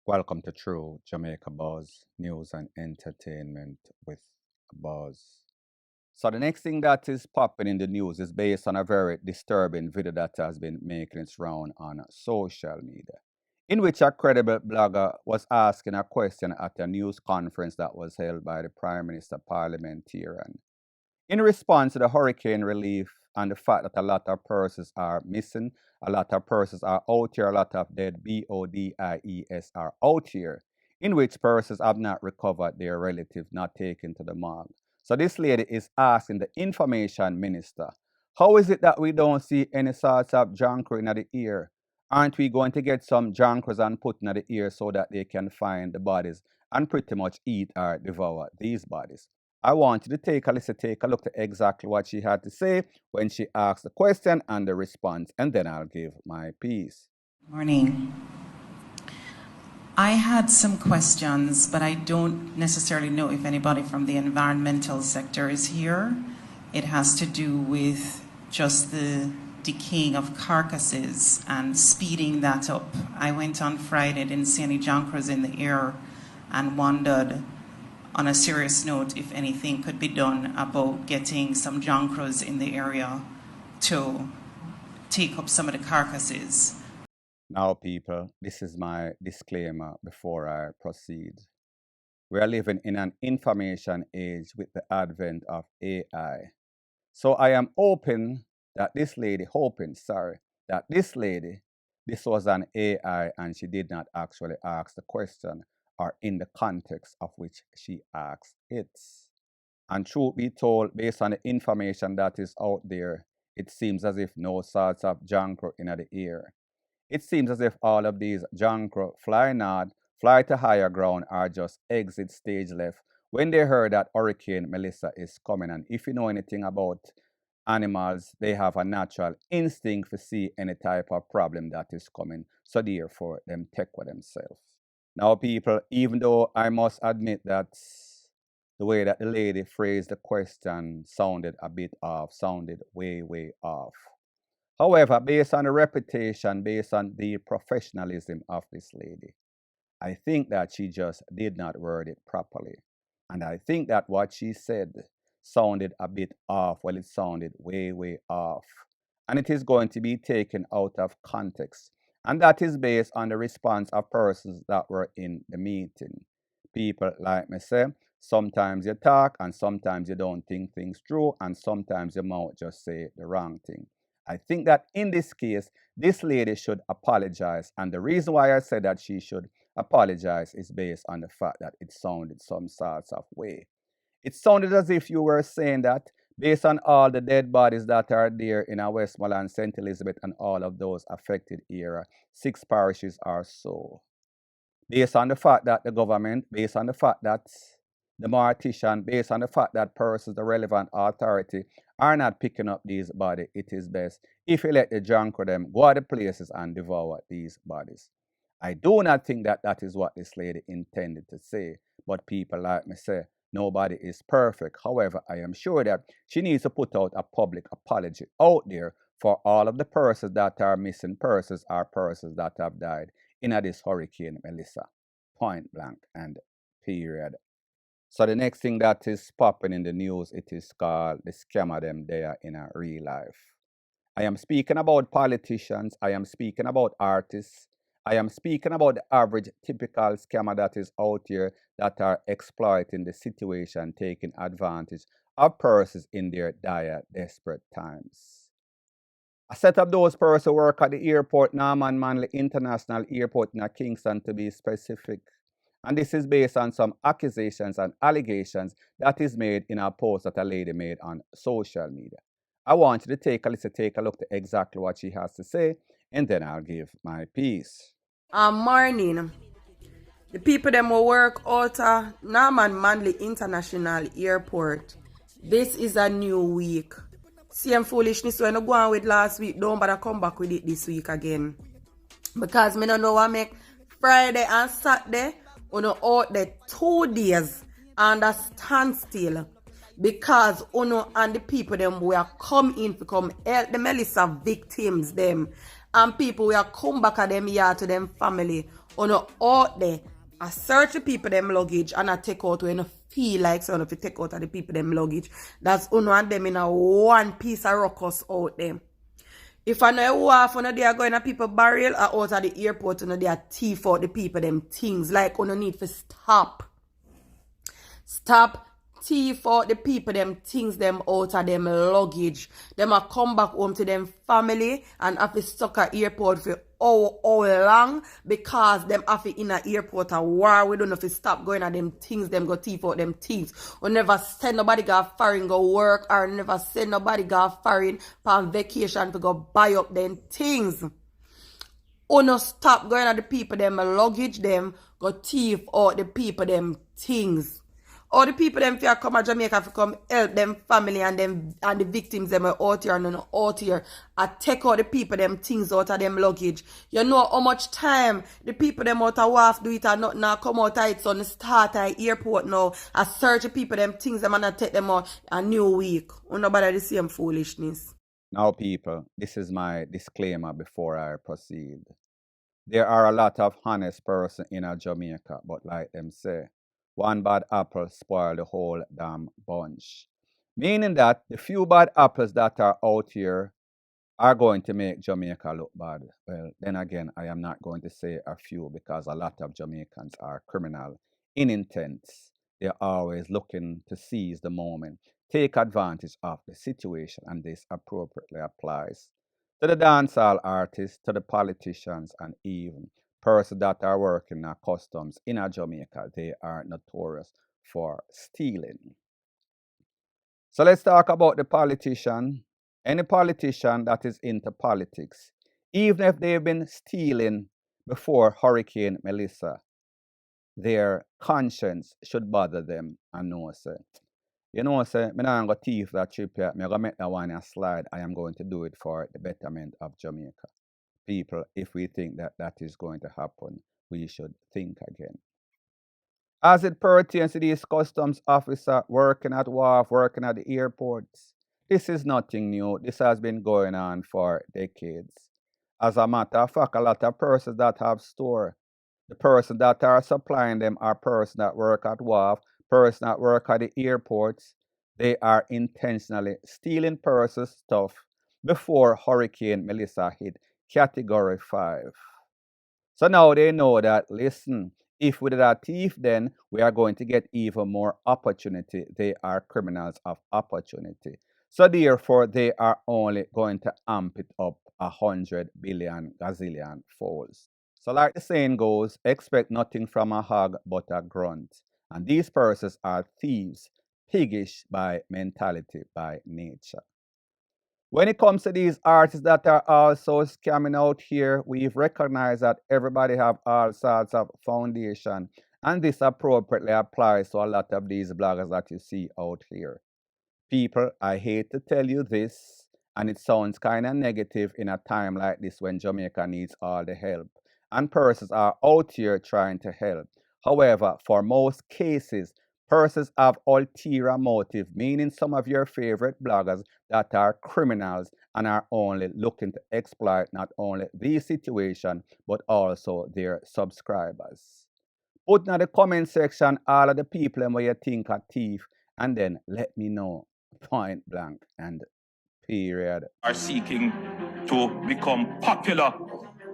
Welcome to True Jamaica Buzz News and Entertainment with a Buzz. So the next thing that is popping in the news is based on a very disturbing video that has been making its round on social media, in which a credible blogger was asking a question at a news conference that was held by the Prime Minister parliamentarian. In response to the hurricane relief and the fact that a lot of persons are missing, a lot of persons are out here, a lot of dead BODIES are out here, in which persons have not recovered their relative not taken to the morgue. So this lady is asking the information minister, how is it that we don't see any sorts of JOHNCROW in the ear? Aren't we going to get some JOHNCROWs and put in the ear so that they can find the bodies and pretty much eat or devour these bodies? I want you to take a look at exactly what she had to say when she asked the question and the response, and then I'll give my piece. Morning. I had some questions, but I don't necessarily know if anybody from the environmental sector is here. It has to do with just the decaying of carcasses and speeding that up. I went on Friday, didn't see any JOHNCROWs in the air, and wondered, on a serious note, if anything could be done about getting some JOHNCROWs in the area to take up some of the carcasses. Now, people, this is my disclaimer before I proceed. We are living in an information age with the advent of AI. So I am hoping that this lady, this was an AI and she did not actually ask the question or in the context of which she asked it. And truth be told, based on the information that is out there, it seems as if no sorts of JOHNCROW in the air. It seems as if all of these JOHNCROW fly north, fly to higher ground, are just exit stage left when they heard that Hurricane Melissa is coming. And if you know anything about animals, they have a natural instinct to see any type of problem that is coming. So therefore, them take with themselves. Now, people, even though I must admit that the way that the lady phrased the question sounded a bit off, sounded way, way off. However, based on the reputation, based on the professionalism of this lady, I think that she just did not word it properly. And I think that what she said sounded a bit off. Well, it sounded way, way off. And it is going to be taken out of context. And that is based on the response of persons that were in the meeting. People like me say, sometimes you talk and sometimes you don't think things through, and sometimes you might just say the wrong thing. I think that in this case, this lady should apologize. And the reason why I said that she should apologize is based on the fact that it sounded some sorts of way. It sounded as if you were saying that based on all the dead bodies that are there in our Westmoreland, St. Elizabeth, and all of those affected area, 6 parishes or so. Based on the fact that the government, based on the fact that the mortician, based on the fact that persons, the relevant authority, are not picking up these bodies, it is best if you let the JOHNCROW them go to places and devour these bodies. I do not think that that is what this lady intended to say, but people like me say, nobody is perfect. However, I am sure that she needs to put out a public apology out there for all of the persons that are missing, persons or persons that have died in this Hurricane Melissa. Point blank and period. So the next thing that is popping in the news, it is called the scammer them there in a real life. I am speaking about politicians. I am speaking about artists. I am speaking about the average typical scammer that is out here that are exploiting the situation, taking advantage of persons in their dire, desperate times. A set of those persons work at the airport, Norman Manley International Airport in Kingston to be specific. And this is based on some accusations and allegations that is made in a post that a lady made on social media. I want you to take a look at exactly what she has to say, and then I'll give my piece. Morning. The people them will work out of Norman Manley International Airport. This is a new week. Same foolishness when I go on with last week, don't bother come back with it this week again. Because me don't know what make Friday and Saturday uno out there 2 days and a standstill. Because uno and the people them we are come in to come help the Melissa victims them. And people we are come back at them here to them family. On out there, I search the people them luggage and I take out when I feel like so if you take out of the people them luggage. That's uno and them in a one piece of ruckus out them. If I know wharf, they are going to people burial or out of the airport, they are thief out the people them things. Like you need to stop. Stop thief out the people them things them out of them luggage. Them a come back home to them family and have to stuck at airport for how long because them have to in a airport a war. We don't know if stop going at them things, them go thief out them things. We never send nobody go foreign go work or never send nobody go foreign on vacation to go buy up them things. No stop going at the people them luggage them go thief out the people them things. All the people them fear come to Jamaica to come help them family and the victims them are out here and not out here. I take all the people them things out of them luggage. You know how much time the people them out of wharf do it and not now come out of it so start at airport now. I search the people them things them and I take them out a new week. Nobody the same foolishness. Now, people, this is my disclaimer before I proceed. There are a lot of honest persons in Jamaica, but like them say, one bad apple spoil the whole damn bunch. Meaning that the few bad apples that are out here are going to make Jamaica look bad. Well, then again, I am not going to say a few because a lot of Jamaicans are criminal in intent. They're always looking to seize the moment, take advantage of the situation, and this appropriately applies to the dancehall artists, to the politicians, and even persons that are working at customs in Jamaica. They are notorious for stealing. So let's talk about the politician. Any politician that is into politics, even if they've been stealing before Hurricane Melissa, their conscience should bother them and know, say, you know, say, me not going to thief that trip here, me going to make that one a slide. I am going to do it for the betterment of Jamaica. People, if we think that that is going to happen, we should think again. As it pertains to these customs officers working at wharf, working at the airports, this is nothing new. This has been going on for decades. As a matter of fact, a lot of persons that have store, the persons that are supplying them are persons that work at wharf, persons that work at the airports. They are intentionally stealing persons' stuff before Hurricane Melissa hit Category 5. So now they know that, listen, if we did a thief, then we are going to get even more opportunity. They are criminals of opportunity. So therefore, they are only going to amp it up 100 billion gazillion folds. So like the saying goes, expect nothing from a hog but a grunt. And these persons are thieves, piggish by mentality, by nature. When it comes to these artists that are also scamming out here, we've recognized that everybody have all sorts of foundation, and this appropriately applies to a lot of these bloggers that you see out here. People, I hate to tell you this, and it sounds kind of negative in a time like this when Jamaica needs all the help, and persons are out here trying to help. However, for most cases, persons have ulterior motive, meaning some of your favorite bloggers that are criminals and are only looking to exploit not only the situation, but also their subscribers. Put in the comment section all of the people and what you think are thief, and then let me know, point blank and period. Are seeking to become popular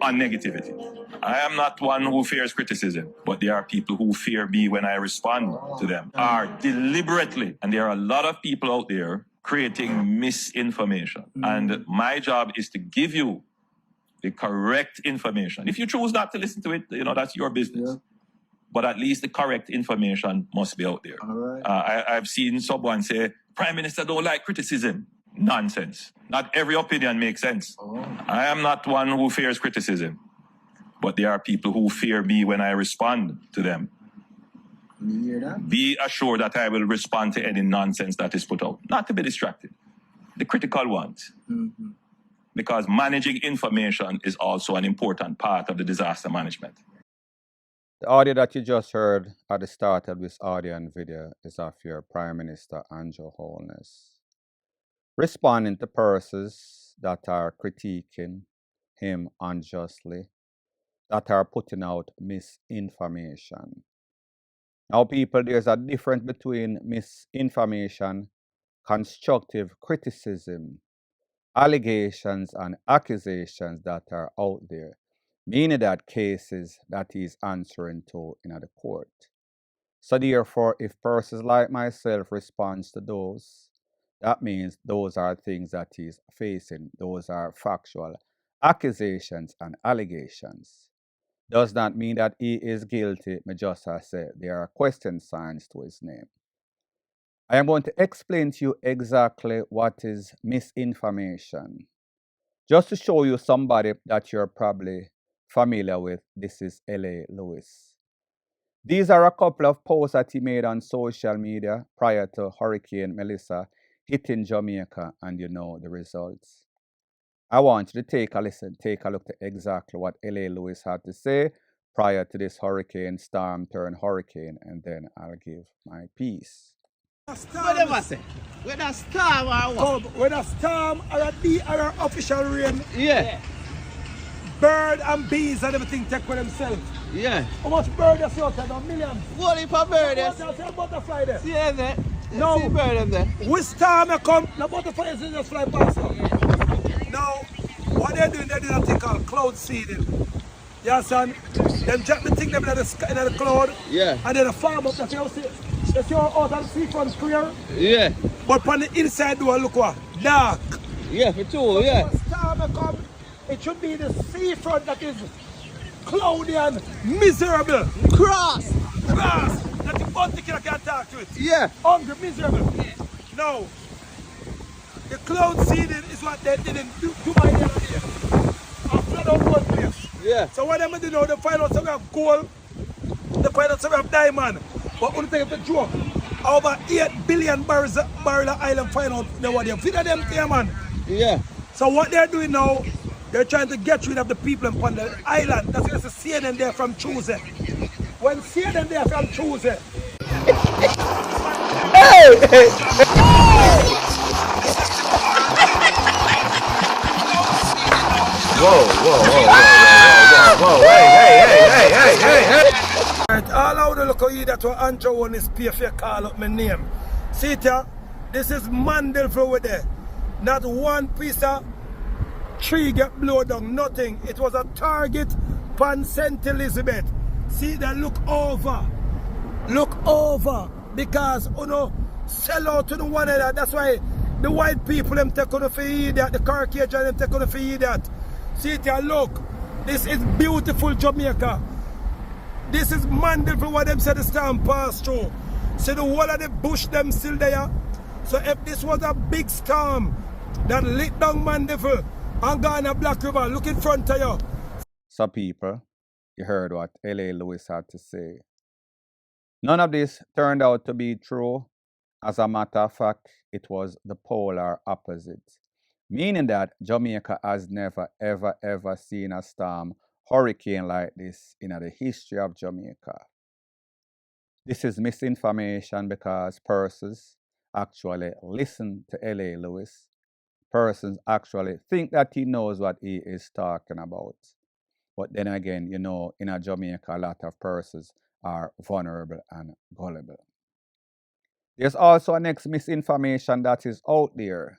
on negativity. I am not one who fears criticism, but there are people who fear me when I respond to them, are deliberately, and there are a lot of people out there creating misinformation. And my job is to give you the correct information. If you choose not to listen to it, that's your business. Yeah. But at least the correct information must be out there. All right. I've seen someone say, Prime Minister don't like criticism. Nonsense. Not every opinion makes sense. Oh. I am not one who fears criticism, but there are people who fear me when I respond to them. You hear that? Be assured that I will respond to any nonsense that is put out. Not to be distracted. The critical ones. Mm-hmm. Because managing information is also an important part of the disaster management. The audio that you just heard at the start of this audio and video is of your Prime Minister, HOLNESS, responding to persons that are critiquing him unjustly. that are putting out misinformation. Now, people, there's a difference between misinformation, constructive criticism, allegations, and accusations that are out there, meaning that cases that he's answering to in the court. So therefore, if persons like myself responds to those, that means those are things that he's facing. Those are factual accusations and allegations. Does not mean that he is guilty. Me just as say there are question signs to his name. I am going to explain to you exactly what is misinformation. Just to show you somebody that you're probably familiar with, this is L.A. Lewis. These are a couple of posts that he made on social media prior to Hurricane Melissa hitting Jamaica, and you know the results. I want you to take a listen, take a look at exactly what L.A. Lewis had to say prior to this hurricane, storm turn hurricane, and then I'll give my piece. Whatever say. Whether a storm or what? Whether a storm or a official rain, Yeah. bird and bees and everything take for themselves. Yeah. How much bird you see out there? Millions. What if a bird is? What you see a butterfly there? See them there? No. See bird them there? Which storm you come, the butterflies just fly past you. Now, what they're doing a thing called cloud seeding. You understand? Them drop the thing them in the sky, in the cloud. Yeah. And then the farm up, that's how you see out of the seafront clear. Yeah. But on the inside door, look what? Dark. Yeah, for two, yeah. When storm you come, it should be the seafront that is cloudy and miserable. Cross. Grass that you particular can talk to it. Yeah. Hungry, miserable. No. The cloud seeding is what they did in Dubai the other day. A flood out one place. Yeah. So what them do now, they find out some have gold, they find out some have diamond. But when they take the joke, over 8 billion barrel of island find out what they feed them there, man. Yeah. So what they're doing now, they're trying to get rid of the people on the island. That's why it's CNN there from Tuesday. When CNN there from Tuesday. Right, all out the look you that were Andrew on his PFA call up my name. See it here? This is Mandel over there. Not one piece of tree get blown down, nothing. It was a target pan St. Elizabeth. See that, look over. Look over. Because you know, sell out to the one another. That's why the white people them take on for that, the Caucasian them take on for that. See it here, look. This is beautiful Jamaica. This is Mandeville what them said the storm passed through. So the whole of the bush them still there. So if this was a big storm that lit down Mandeville and gone a Black River, look in front of you. So people, you heard what L.A. Lewis had to say. None of this turned out to be true. As a matter of fact, it was the polar opposite. Meaning that Jamaica has never, ever, ever seen a storm, hurricane like this in the history of Jamaica. This is misinformation because persons actually listen to L.A. Lewis. Persons actually think that he knows what he is talking about. But then again, you know, in Jamaica, a lot of persons are vulnerable and gullible. There's also a next misinformation that is out there.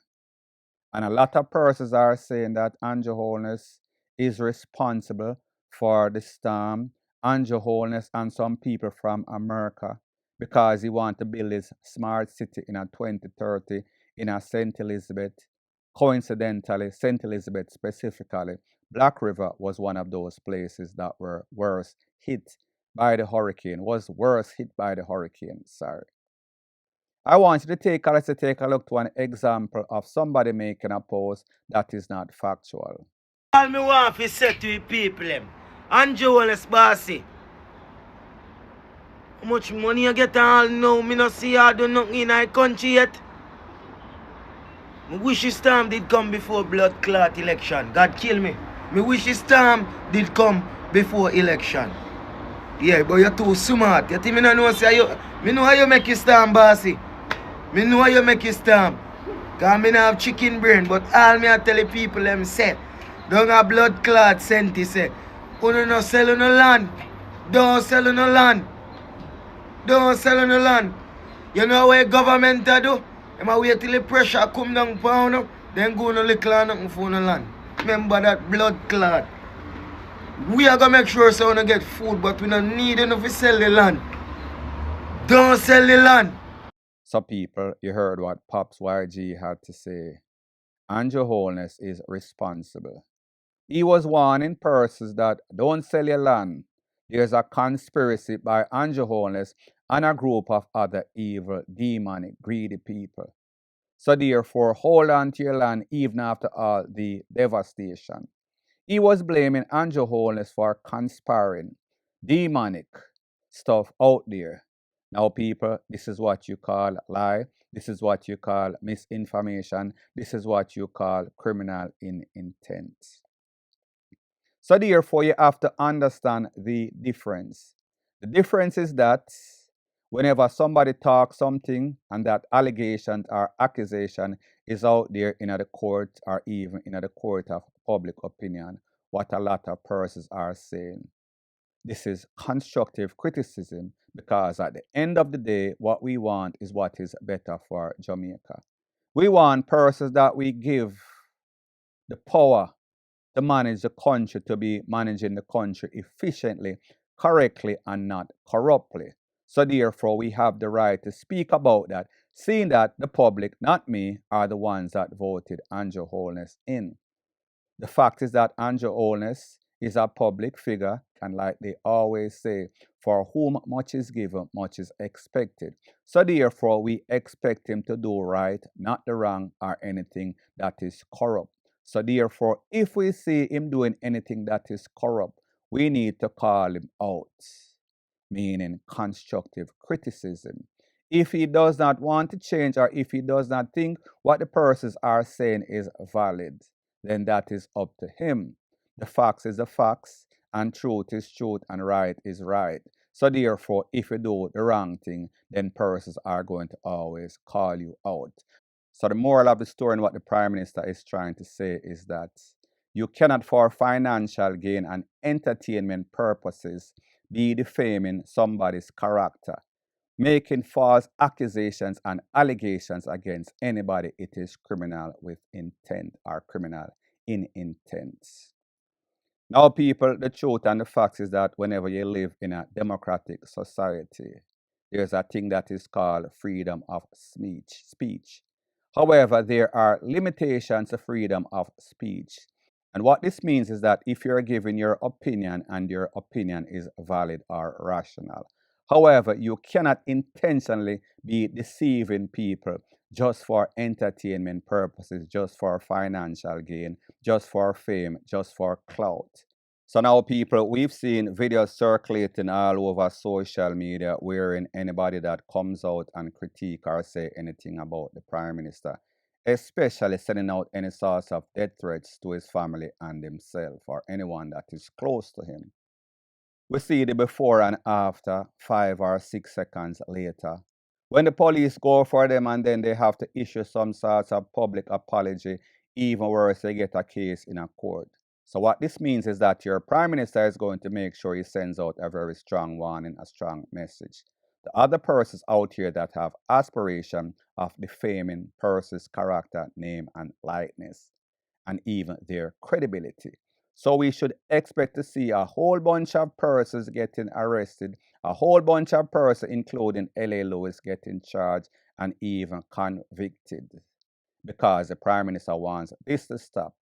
And a lot of persons are saying that Andrew Holness is responsible for the storm. Andrew Holness and some people from America, because he wants to build his smart city in a 2030 in a St. Elizabeth. Coincidentally, St. Elizabeth specifically, Black River was one of those places that were worst hit by the hurricane, sorry. I want you to take a look to an example of somebody making a post that is not factual. All me want to say to the people them, Andrew Holness bossy. How much money you get all now? Me no see you do nothing in our country yet. I wish this time did come before blood clot election. God kill me. Me wish this time did come before election. Yeah, but you're too smart. You think me no know say you, me know how you make your stand, bossy. Me know how you make your stand. Cause me no have chicken brain, but all me I tell the people them say, don't have blood clot senti say. Unu no sell no land. Don't sell no land. Don't sell no land. You know what government do? Them a wait till the pressure come down pound, then go no little and nothing for no land. Remember that blood clot. We are gonna make sure so we don't get food, but we don't need enough to sell the land. Don't sell the land. So people, you heard what Pops YG had to say. Andrew Holness is responsible. He was warning persons that don't sell your land. There's a conspiracy by Andrew Holness and a group of other evil, demonic, greedy people. So therefore, hold on to your land even after all the devastation. He was blaming Andrew Holness for conspiring, demonic stuff out there. Now, people, this is what you call lie. This is what you call misinformation. This is what you call criminal in intent. So therefore, you have to understand the difference. The difference is that whenever somebody talks something and that allegation or accusation is out there in the court or even in the court of public opinion, what a lot of persons are saying. This is constructive criticism because at the end of the day, what we want is what is better for Jamaica. We want persons that we give the power to manage the country, to be managing the country efficiently, correctly, and not corruptly. So therefore, we have the right to speak about that, seeing that the public, not me, are the ones that voted Andrew Holness in. The fact is that Andrew Holness is a public figure, and like they always say, for whom much is given, much is expected. So therefore, we expect him to do right, not the wrong, or anything that is corrupt. So therefore, if we see him doing anything that is corrupt, we need to call him out, meaning constructive criticism. If he does not want to change, or if he does not think what the persons are saying is valid, then that is up to him. The facts is the facts, and truth is truth, and right is right. So therefore, if you do the wrong thing, then persons are going to always call you out. So the moral of the story and what the Prime Minister is trying to say is that you cannot, for financial gain and entertainment purposes, be defaming somebody's character. Making false accusations and allegations against anybody, it is criminal with intent or criminal in intent. Now, people, the truth and the facts is that whenever you live in a democratic society, there's a thing that is called freedom of speech. However, there are limitations to freedom of speech. And what this means is that if you're giving your opinion and your opinion is valid or rational, however, you cannot intentionally be deceiving people just for entertainment purposes, just for financial gain, just for fame, just for clout. So now, people, we've seen videos circulating all over social media wherein anybody that comes out and critique or say anything about the Prime Minister, especially sending out any sorts of death threats to his family and himself or anyone that is close to him. We see the before and after 5 or 6 seconds later. When the police go for them and then they have to issue some sorts of public apology, even worse, they get a case in a court. So what this means is that your Prime Minister is going to make sure he sends out a very strong warning, a strong message. The other persons out here that have aspiration of defaming persons' character, name, and likeness, and even their credibility. So we should expect to see a whole bunch of persons getting arrested, a whole bunch of persons, including L.A. Lewis, getting charged and even convicted, because the Prime Minister wants this to stop.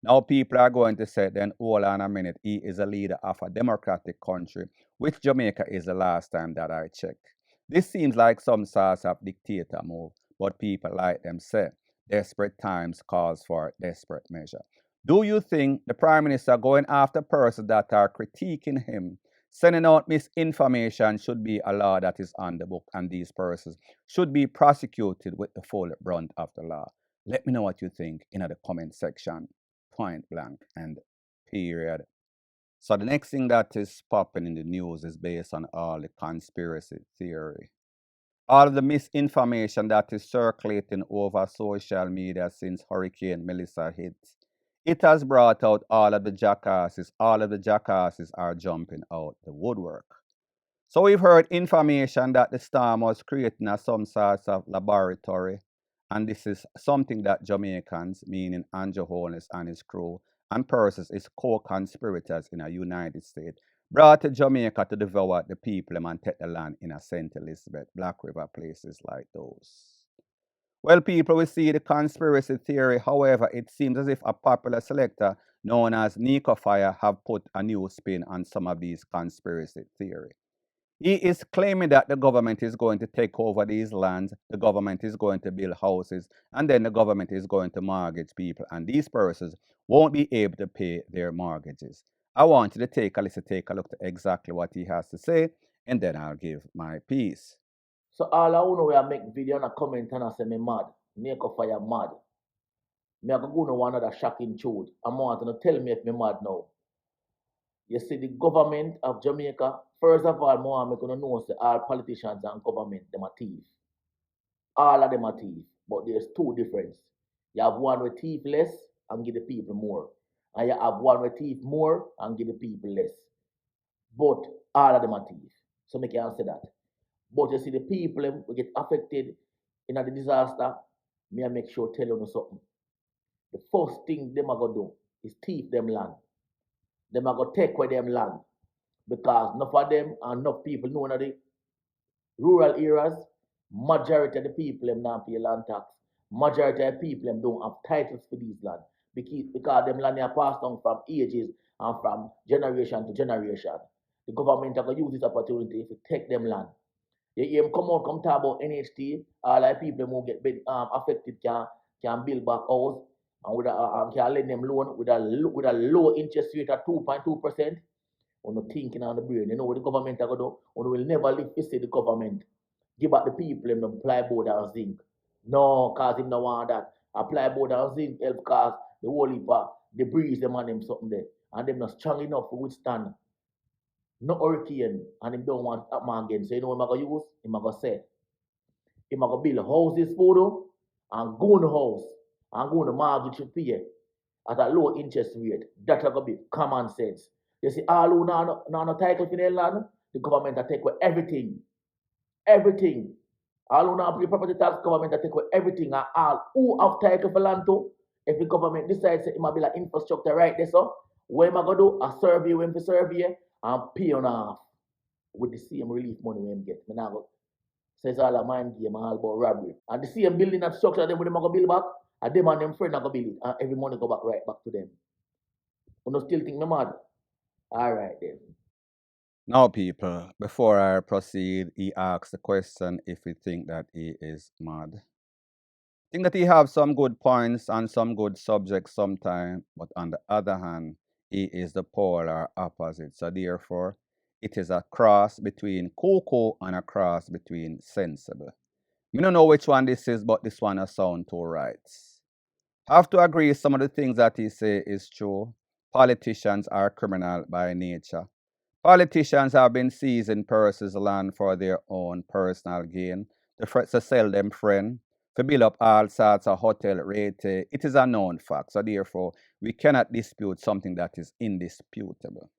Now people are going to say, then hold on a minute, he is a leader of a democratic country, which Jamaica is the last time that I checked. This seems like some sort of dictator move, but people like them say, desperate times calls for desperate measure. Do you think the Prime Minister going after persons that are critiquing him, sending out misinformation should be a law that is on the book, and these persons should be prosecuted with the full brunt of the law? Let me know what you think in the comment section. Point blank and period. So the next thing that is popping in the news is based on all the conspiracy theory. All of the misinformation that is circulating over social media since Hurricane Melissa hit It has brought out all of the jackasses. All of the jackasses are jumping out the woodwork. So we've heard information that the storm was created in some sort of laboratory. And this is something that Jamaicans, meaning Andrew Holness and his crew, and persons is co-conspirators in the United States, brought to Jamaica to devour the people and take the land in a St. Elizabeth, Black River, places like those. Well, people will see the conspiracy theory. However, it seems as if a popular selector known as Nico Fire have put a new spin on some of these conspiracy theory. He is claiming that the government is going to take over these lands, the government is going to build houses, and then the government is going to mortgage people, and these persons won't be able to pay their mortgages. I want you to take a look at exactly what he has to say, and then I'll give my piece. So all I know we are make video and a comment and I say me mad. Make a fire mad. Me I go know one other shocking truth. I'm want to tell me if me mad now. You see the government of Jamaica, first of all, more I'm gonna know say all politicians and government them are thief. All of them are thief. But there's two difference. You have one with thief less and give the people more. And you have one with thief more and give the people less. But all of them are thief. So me can say that. But you see, the people who get affected in the disaster, me I make sure tell you something. The first thing them are gonna do is thief them land. Them are gonna take away them land. Because enough of them and enough people know in the rural areas, majority of the people them not pay land tax. Majority of the people them don't have titles for these land. Because them land are passed on from ages and from generation to generation. The government are gonna use this opportunity to take them land. You hear him come out, come talk about NHT, all the people who get affected can build back house and with can lend them loan with a low interest rate of 2.2%. On the thinking on the brain. You know what the government are gonna do? We will never live to see the government give back the people them plywood and zinc. No, cause him no want that. A plywood and zinc help cause the whole heap the breeze them and them something there. And them not strong enough to withstand no hurricane and him don't want that man again. So you know what I'm gonna use? Him gonna say, him gonna build houses for them and go in the house and go in the mortgage to pay at a low interest rate. That's gonna be common sense. You see, all who no title for their land, the government will take away everything. Everything. All who not pay property tax, government will take away everything. And all who have title for land too, if the government decides it might be like infrastructure right there, so what am I gonna do? A survey when for survey and pay on off with the same relief money we get. Me now go say it's all a mind game and all about robbery. And the same building and structure them when them go build back, and them and them friend go build it, and every money go back right back to them. You know still think me mad? All right then. Now, people, before I proceed, he asks the question if we think that he is mad. I think that he has some good points and some good subjects sometimes, but on the other hand, he is the polar opposite. So therefore, it is a cross between cuckoo and a cross between sensible. We don't know which one this is, but this one has sound too right. Have to agree some of the things that he say is true. Politicians are criminal by nature. Politicians have been seizing persons' land for their own personal gain, to sell them friend, to build up all sorts of hotel rate. It is a known fact, so therefore we cannot dispute something that is indisputable.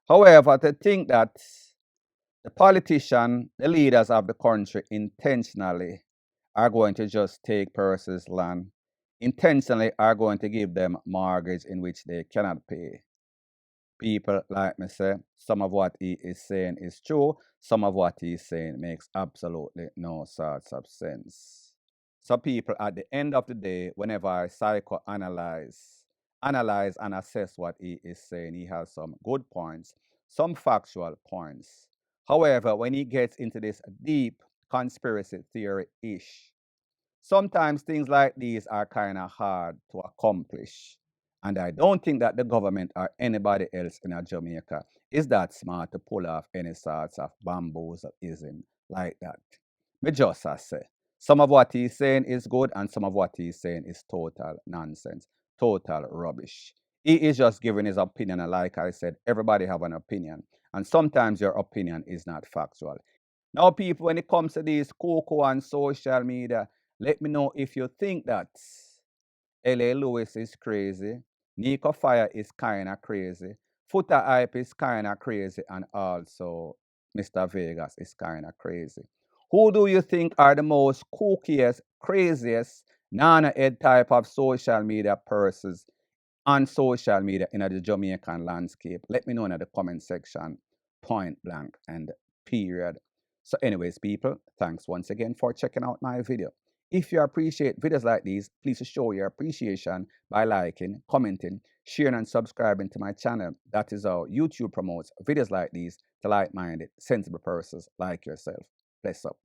However, to think that the politician, the leaders of the country intentionally are going to just take persons' land, intentionally are going to give them mortgage in which they cannot pay. People like me say, some of what he is saying is true, some of what he is saying makes absolutely no sorts of sense. So people, at the end of the day, whenever I analyze and assess what he is saying, he has some good points, some factual points. However, when he gets into this deep conspiracy theory-ish, sometimes things like these are kind of hard to accomplish. And I don't think that the government or anybody else in Jamaica is that smart to pull off any sorts of bamboozleism like that. Me just say, some of what he's saying is good and some of what he's saying is total nonsense, total rubbish. He is just giving his opinion, and like I said, everybody have an opinion. And sometimes your opinion is not factual. Now, people, when it comes to these cuckoo and social media, let me know if you think that L.A. Lewis is crazy. Nico Fire is kind of crazy. Footer Hype is kind of crazy. And also Mr. Vegas is kind of crazy. Who do you think are the most kookiest, craziest, nana-head type of social media persons on social media in the Jamaican landscape? Let me know in the comment section, point blank and period. So anyways, people, thanks once again for checking out my video. If you appreciate videos like these, please show your appreciation by liking, commenting, sharing, and subscribing to my channel. That is how YouTube promotes videos like these to like-minded, sensible persons like yourself. Bless up.